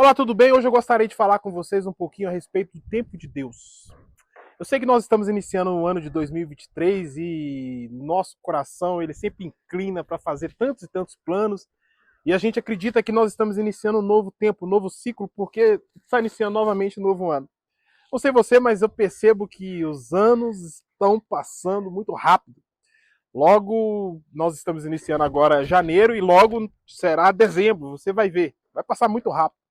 Olá, tudo bem? Hoje eu gostaria de falar com vocês um pouquinho a respeito do tempo de Deus. Eu sei que nós estamos iniciando o ano de 2023 e nosso coração ele sempre inclina para fazer tantos e tantos planos e a gente acredita que nós estamos iniciando um novo tempo, um novo ciclo, porque está iniciando novamente um novo ano. Não sei você, mas eu percebo que os anos estão passando muito rápido. Logo, nós estamos iniciando agora janeiro e logo será dezembro, você vai ver, vai passar muito rápido.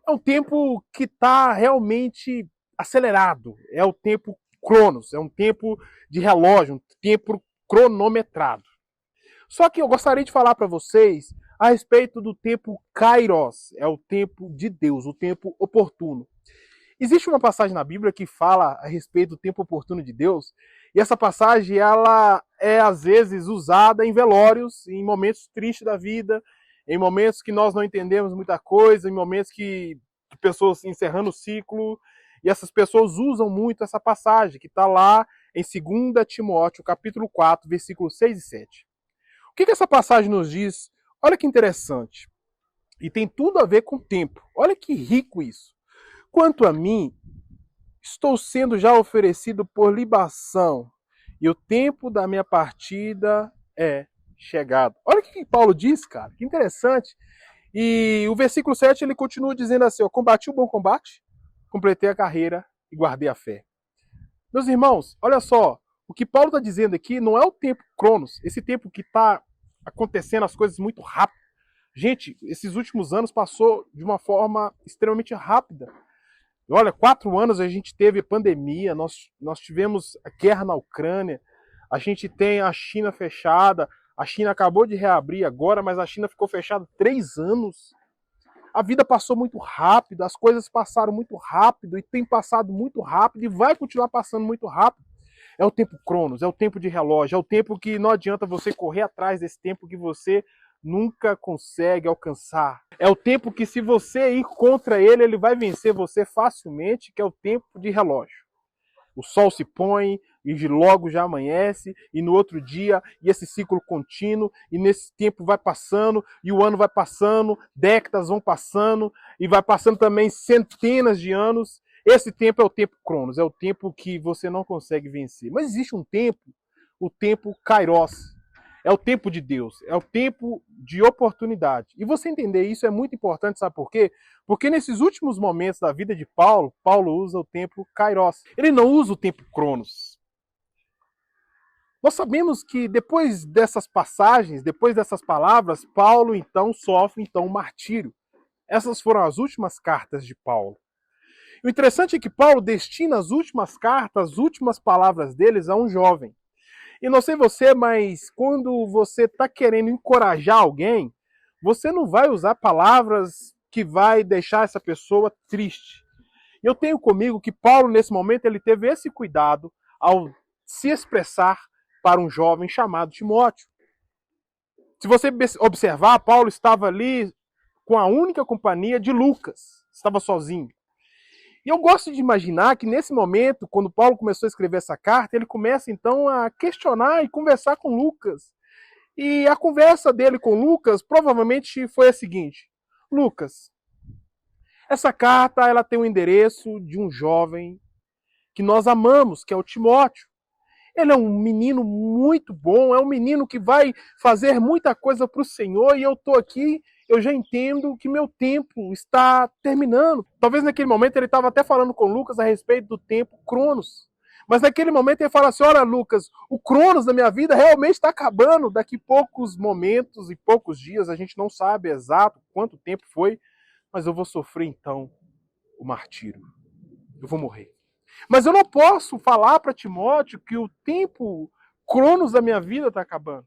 É um tempo que está realmente acelerado. É o tempo Cronos, é um tempo de relógio, um tempo cronometrado. Só que eu gostaria de falar para vocês a respeito do tempo Kairos, é o tempo de Deus, o tempo oportuno. Existe uma passagem na Bíblia que fala a respeito do tempo oportuno de Deus, e essa passagem ela é às vezes usada em velórios, em momentos tristes da vida, em momentos que nós não entendemos muita coisa, em momentos que pessoas encerrando o ciclo, e essas pessoas usam muito essa passagem, que está lá em 2 Timóteo, capítulo 4, versículos 6 e 7. O que essa passagem nos diz? Olha que interessante. E tem tudo a ver com o tempo. Olha que rico isso. Quanto a mim, estou sendo já oferecido por libação, e o tempo da minha partida é chegado. Olha o que Paulo diz, cara. Que interessante. E o versículo 7 ele continua dizendo assim: ó, combati o bom combate, completei a carreira e guardei a fé. Meus irmãos, olha só, o que Paulo está dizendo aqui não é o tempo Cronos, esse tempo que está acontecendo as coisas muito rápido. Gente, esses últimos anos passou de uma forma extremamente rápida. Olha, 4 anos a gente teve pandemia, nós tivemos a guerra na Ucrânia, a gente tem a China fechada, a China acabou de reabrir agora, mas a China ficou fechada 3 anos. A vida passou muito rápido, as coisas passaram muito rápido e tem passado muito rápido e vai continuar passando muito rápido. É o tempo Cronos, é o tempo de relógio, é o tempo que não adianta você correr atrás desse tempo que você nunca consegue alcançar. É o tempo que se você ir contra ele, ele vai vencer você facilmente, que é o tempo de relógio. O sol se põe e logo já amanhece, e no outro dia, e esse ciclo contínuo, e nesse tempo vai passando, e o ano vai passando, décadas vão passando, e vai passando também centenas de anos. Esse tempo é o tempo Cronos, é o tempo que você não consegue vencer. Mas existe um tempo, o tempo Kairos. É o tempo de Deus, é o tempo de oportunidade. E você entender isso é muito importante, sabe por quê? Porque nesses últimos momentos da vida de Paulo, Paulo usa o tempo Kairos. Ele não usa o tempo Cronos. Nós sabemos que depois dessas passagens, depois dessas palavras, Paulo então sofre o martírio. Essas foram as últimas cartas de Paulo. O interessante é que Paulo destina as últimas cartas, as últimas palavras deles a um jovem. E não sei você, mas quando você está querendo encorajar alguém, você não vai usar palavras que vai deixar essa pessoa triste. Eu tenho comigo que Paulo, nesse momento, ele teve esse cuidado ao se expressar para um jovem chamado Timóteo. Se você observar, Paulo estava ali com a única companhia de Lucas, estava sozinho. E eu gosto de imaginar que nesse momento, quando Paulo começou a escrever essa carta, ele começa então a questionar e conversar com Lucas. E a conversa dele com Lucas provavelmente foi a seguinte: Lucas, essa carta ela tem o endereço de um jovem que nós amamos, que é o Timóteo. Ele é um menino muito bom, é um menino que vai fazer muita coisa para o Senhor, e eu estou aqui, eu já entendo que meu tempo está terminando. Talvez naquele momento ele estava até falando com Lucas a respeito do tempo Cronos. Mas naquele momento ele fala assim: olha, Lucas, o Cronos da minha vida realmente está acabando. Daqui poucos momentos e poucos dias, a gente não sabe exato quanto tempo foi, mas eu vou sofrer então o martírio. Eu vou morrer. Mas eu não posso falar para Timóteo que o tempo Cronos da minha vida está acabando.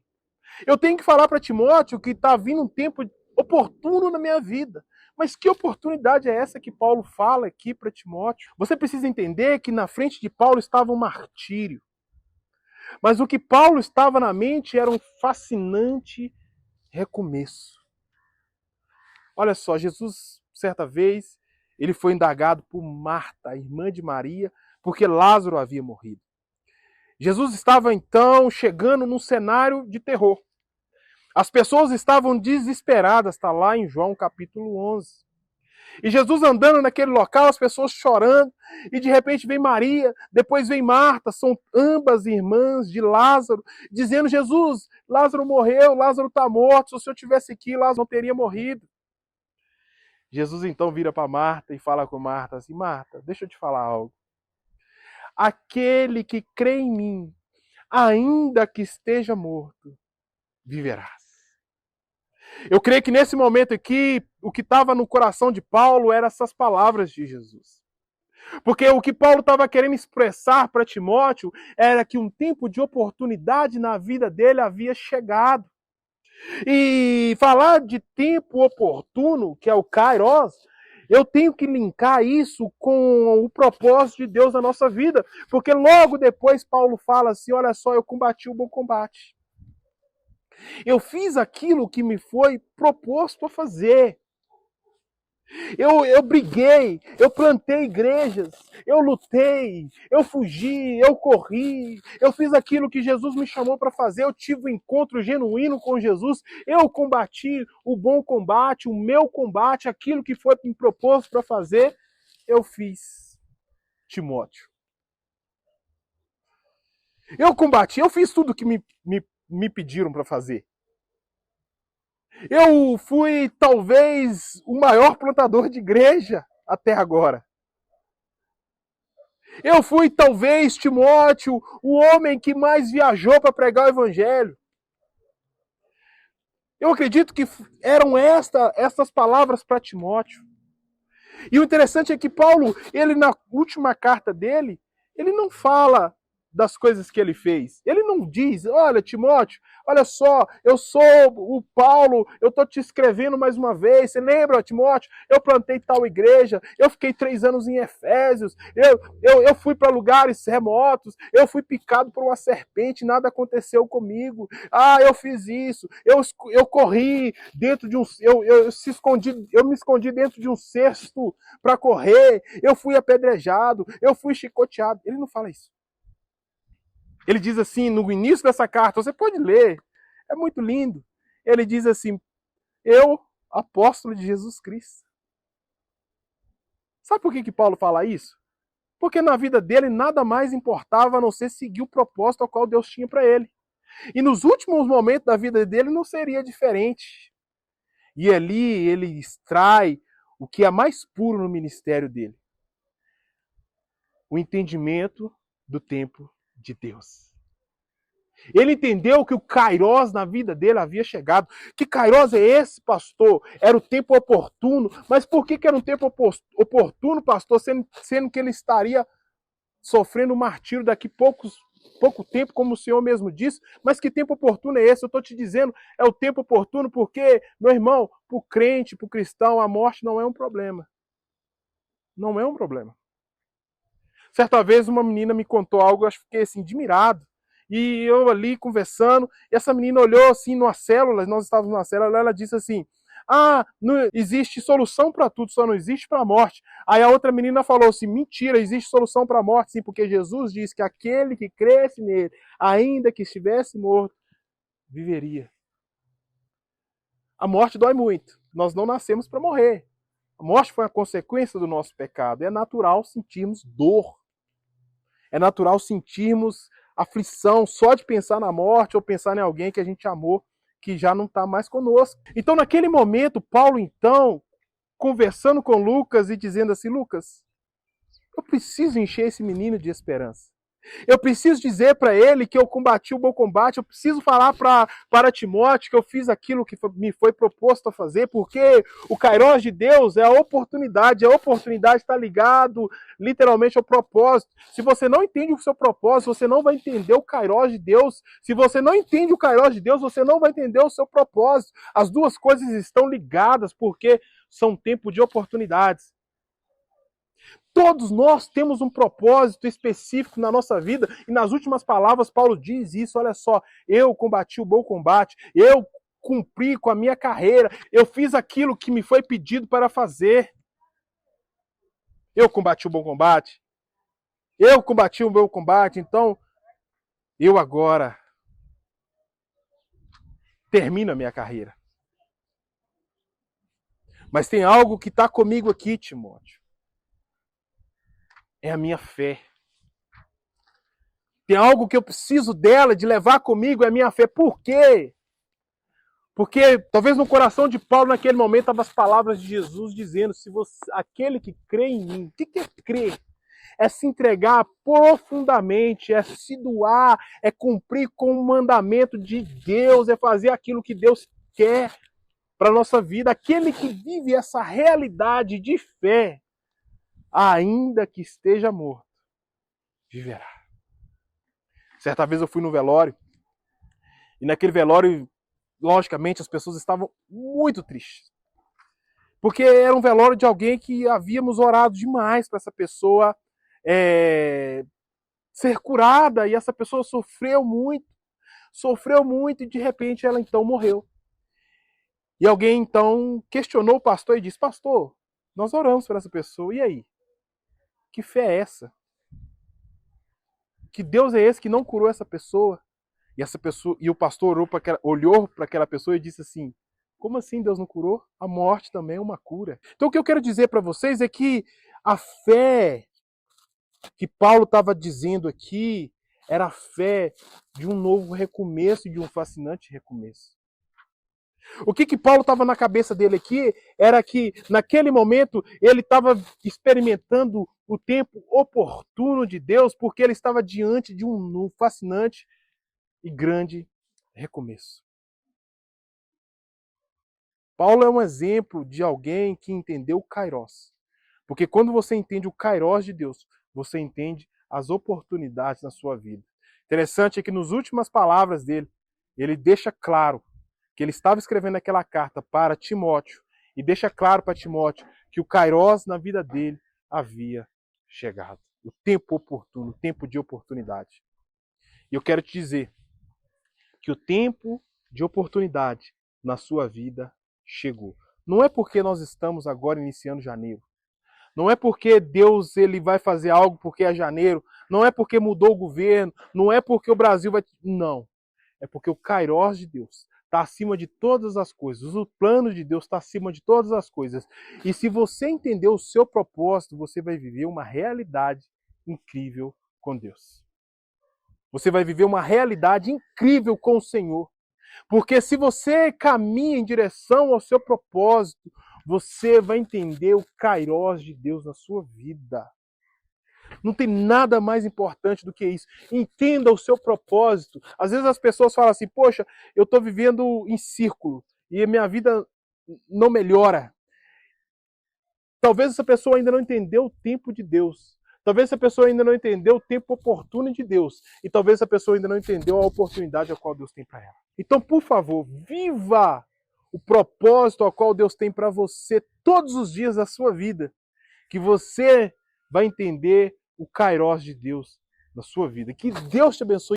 Eu tenho que falar para Timóteo que está vindo um tempo oportuno na minha vida. Mas que oportunidade é essa que Paulo fala aqui para Timóteo? Você precisa entender que na frente de Paulo estava um martírio. Mas o que Paulo estava na mente era um fascinante recomeço. Olha só, Jesus, certa vez, ele foi indagado por Marta, a irmã de Maria, porque Lázaro havia morrido. Jesus estava então chegando num cenário de terror. As pessoas estavam desesperadas, está lá em João capítulo 11. E Jesus andando naquele local, as pessoas chorando, e de repente vem Maria, depois vem Marta, são ambas irmãs de Lázaro, dizendo: Jesus, Lázaro morreu, Lázaro está morto, se o senhor tivesse aqui, Lázaro não teria morrido. Jesus então vira para Marta e fala com Marta assim: Marta, deixa eu te falar algo. Aquele que crê em mim, ainda que esteja morto, viverás. Eu creio que nesse momento aqui, o que estava no coração de Paulo eram essas palavras de Jesus. Porque o que Paulo estava querendo expressar para Timóteo era que um tempo de oportunidade na vida dele havia chegado. E falar de tempo oportuno, que é o Kairos, eu tenho que linkar isso com o propósito de Deus na nossa vida. Porque logo depois Paulo fala assim: olha só, eu combati o bom combate. Eu fiz aquilo que me foi proposto a fazer. Eu briguei, eu plantei igrejas, eu lutei, eu fugi, eu corri, eu fiz aquilo que Jesus me chamou para fazer, eu tive um encontro genuíno com Jesus, eu combati o bom combate, o meu combate, aquilo que foi me proposto para fazer, eu fiz, Timóteo. Eu combati, eu fiz tudo que me pediram para fazer. Eu fui talvez o maior plantador de igreja até agora. Eu fui talvez, Timóteo, o homem que mais viajou para pregar o evangelho. Eu acredito que eram estas palavras para Timóteo. E o interessante é que Paulo, ele na última carta dele, ele não fala das coisas que ele fez. Ele não diz: olha, Timóteo, olha só, eu sou o Paulo, eu estou te escrevendo mais uma vez. Você lembra, Timóteo? Eu plantei tal igreja, eu fiquei 3 anos em Efésios, eu fui para lugares remotos, eu fui picado por uma serpente, nada aconteceu comigo. Ah, eu fiz isso, eu corri dentro de um... Eu me escondi dentro de um cesto para correr, eu fui apedrejado, eu fui chicoteado. Ele não fala isso. Ele diz assim, no início dessa carta, você pode ler, é muito lindo. Ele diz assim: eu, apóstolo de Jesus Cristo. Sabe por que Paulo fala isso? Porque na vida dele nada mais importava a não ser seguir o propósito ao qual Deus tinha para ele. E nos últimos momentos da vida dele não seria diferente. E ali ele extrai o que é mais puro no ministério dele: o entendimento do tempo de Deus. Ele entendeu que o Kairos na vida dele havia chegado. Que Kairos é esse, pastor? Era o tempo oportuno. Mas por que era um tempo oportuno, pastor, sendo que ele estaria sofrendo um martírio daqui pouco tempo, como o Senhor mesmo disse? Mas que tempo oportuno é esse? Eu estou te dizendo, é o tempo oportuno porque, meu irmão, para o crente, para o cristão, a morte não é um problema. Não é um problema. Certa vez uma menina me contou algo, eu fiquei assim, admirado. E eu ali conversando, e essa menina olhou assim numa célula, nós estávamos numa célula, ela disse assim: ah, não existe solução para tudo, só não existe para a morte. Aí a outra menina falou assim: mentira, existe solução para a morte, sim, porque Jesus disse que aquele que cresce nele, ainda que estivesse morto, viveria. A morte dói muito, nós não nascemos para morrer. A morte foi a consequência do nosso pecado, é natural sentirmos dor. É natural sentirmos aflição só de pensar na morte ou pensar em alguém que a gente amou, que já não está mais conosco. Então, naquele momento, Paulo, então, conversando com Lucas e dizendo assim: Lucas, eu preciso encher esse menino de esperança. Eu preciso dizer para ele que eu combati o bom combate. Eu preciso falar para Timóteo que eu fiz aquilo que me foi proposto a fazer, porque o Kairos de Deus é a oportunidade. A oportunidade está ligado literalmente ao propósito. Se você não entende o seu propósito, você não vai entender o Kairos de Deus. Se você não entende o Kairos de Deus, você não vai entender o seu propósito. As duas coisas estão ligadas porque são tempo de oportunidades. Todos nós temos um propósito específico na nossa vida, e nas últimas palavras Paulo diz isso: olha só, eu combati o bom combate, eu cumpri com a minha carreira, eu fiz aquilo que me foi pedido para fazer. Eu combati o bom combate, eu combati o meu combate, então eu agora termino a minha carreira. Mas tem algo que está comigo aqui, Timóteo. É a minha fé. Tem algo que eu preciso dela, de levar comigo, é a minha fé. Por quê? Porque talvez no coração de Paulo, naquele momento, estavam as palavras de Jesus dizendo: se você, aquele que crê em mim, o que é crer? É se entregar profundamente, é se doar, é cumprir com o mandamento de Deus, é fazer aquilo que Deus quer para a nossa vida. Aquele que vive essa realidade de fé, ainda que esteja morto, viverá. Certa vez eu fui no velório, e naquele velório, logicamente, as pessoas estavam muito tristes. Porque era um velório de alguém que havíamos orado demais para essa pessoa ser curada, e essa pessoa sofreu muito e de repente ela então morreu. E alguém então questionou o pastor e disse: pastor, nós oramos por essa pessoa, e aí? Que fé é essa? Que Deus é esse que não curou essa pessoa? E essa pessoa, e o pastor olhou para aquela pessoa e disse assim: como assim Deus não curou? A morte também é uma cura. Então o que eu quero dizer para vocês é que a fé que Paulo estava dizendo aqui era a fé de um novo recomeço e de um fascinante recomeço. O que Paulo estava na cabeça dele aqui era que, naquele momento, ele estava experimentando o tempo oportuno de Deus, porque ele estava diante de um fascinante e grande recomeço. Paulo é um exemplo de alguém que entendeu o Kairos. Porque quando você entende o Kairos de Deus, você entende as oportunidades na sua vida. Interessante é que nas últimas palavras dele, ele deixa claro que ele estava escrevendo aquela carta para Timóteo e deixa claro para Timóteo que o Kairos na vida dele havia chegado. O tempo oportuno, o tempo de oportunidade. E eu quero te dizer que o tempo de oportunidade na sua vida chegou. Não é porque nós estamos agora iniciando janeiro. Não é porque Deus ele vai fazer algo porque é janeiro. Não é porque mudou o governo. Não é porque o Brasil vai... Não. É porque o Kairos de Deus está acima de todas as coisas. O plano de Deus está acima de todas as coisas. E se você entender o seu propósito, você vai viver uma realidade incrível com Deus. Você vai viver uma realidade incrível com o Senhor. Porque se você caminha em direção ao seu propósito, você vai entender o Kairos de Deus na sua vida. Não tem nada mais importante do que isso. Entenda o seu propósito. Às vezes as pessoas falam assim: poxa, eu estou vivendo em círculo e a minha vida não melhora. Talvez essa pessoa ainda não entendeu o tempo de Deus. Talvez essa pessoa ainda não entendeu o tempo oportuno de Deus. E talvez essa pessoa ainda não entendeu a oportunidade a qual Deus tem para ela. Então, por favor, viva o propósito ao qual Deus tem para você todos os dias da sua vida. Que você vai entender o Kairos de Deus na sua vida. Que Deus te abençoe.